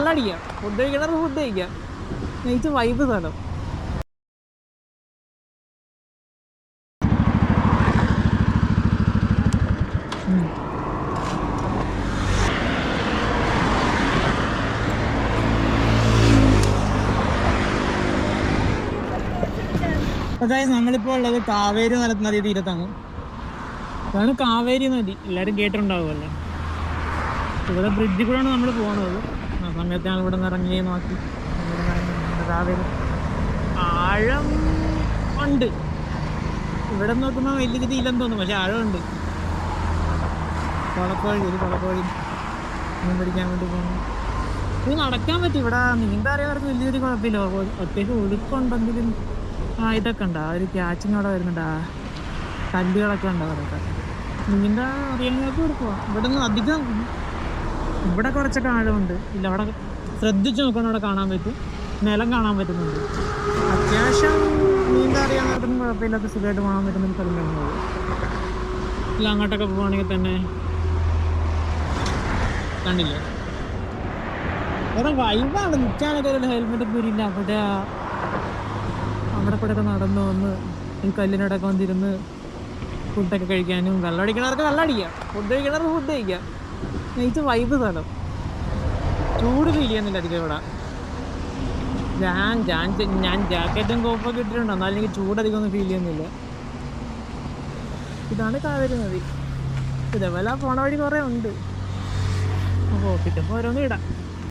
കള്ളടിക്കാം, food കഴിക്കണവർക്ക് food കഴിക്കാം. Night vibe സ്ഥലം. അതായത് നമ്മളിപ്പോൾ ഉള്ളത് കാവേരി നദീ തീരത്താണ്. അതാണ് കാവേരി നദി, എല്ലാവരും കേട്ടിട്ടുണ്ടാവുമല്ലോ. ഇവിടെ ബ്രിഡ്ജിൽ കൂടെയാണ് നമ്മൾ പോകുന്നത്. ആ സമയത്താണ് ഇവിടെ നിന്ന് ഇറങ്ങി നോക്കി. കാവേരി ആഴം ഉണ്ട്, ഇവിടെ നോക്കുമ്പോൾ വലിയ രീതിയില്ലെന്ന് തോന്നും, പക്ഷെ ആഴമുണ്ട്. കൊളക്കോഴി മീൻ പിടിക്കാൻ വേണ്ടി പോകുന്നു. ഇത് നടക്കാൻ പറ്റും, ഇവിടെ നീന്താ അറിയാവർക്ക് വലിയൊരു കുഴപ്പമില്ല. ഒറ്റയ്ക്ക് ഒഴുക്കുണ്ടെങ്കിലും ഇതൊക്കെ ഉണ്ട്, ആ ഒരു ക്യാച്ചിങ് അവിടെ വരുന്നുണ്ട്, ആ കല്ലുകളൊക്കെ ഉണ്ട് അവിടെയൊക്കെ. നീന്താ അറിയാവുന്നവർക്ക് ഇവിടെ പോവാം. ഇവിടെ നിന്ന് അധികം, ഇവിടെ കുറച്ചൊക്കെ ആഴമുണ്ട്. ഇല്ല, അവിടെ ശ്രദ്ധിച്ച് നോക്കണം, അവിടെ കാണാൻ പറ്റും, നിലം കാണാൻ പറ്റുന്നുണ്ട്. അത്യാവശ്യം നീന്താ അറിയാവുന്നവർക്കൊന്നും കുഴപ്പമില്ലാത്ത സുഖമായിട്ട് പോകാൻ പറ്റുന്ന സ്ഥലം തന്നെയാണ്. ഇല്ല, അങ്ങോട്ടൊക്കെ പോവുകയാണെങ്കിൽ തന്നെ കണ്ടില്ലേ, വേറെ വൈബാണ്. നിൽക്കാനൊക്കെ ഒരു ഹെൽമെറ്റ് പോരില്ല. അവിടെ കൂടെ ഒക്കെ നടന്നു വന്ന് ഈ കല്ലിനോടൊക്കെ വന്നിരുന്ന് ഫുഡൊക്കെ കഴിക്കാനും, വെള്ളമടിക്കണവർക്ക് വെള്ളമടിക്കാം, ഫുഡ് കഴിക്കണവർക്ക് ഫുഡ് കഴിക്കാം. നൈറ്റ് വൈബ് സ്ഥലം. ചൂട് ഫീൽ ചെയ്യുന്നില്ല അധികം ഇവിടെ. ഞാൻ ജാക്കറ്റും കോപ്പൊക്കെ ഇട്ടിട്ടുണ്ട്, എന്നാലും എനിക്ക് ചൂടധികം ഒന്നും ഫീൽ ചെയ്യുന്നില്ല. ഇതാണ് കാവേരി നദി. ഇതേപോലെ പോണ വഴി കുറേ ഉണ്ട്. അപ്പോൾ കിട്ടുമ്പോൾ ഓരോന്നും ഇടാം.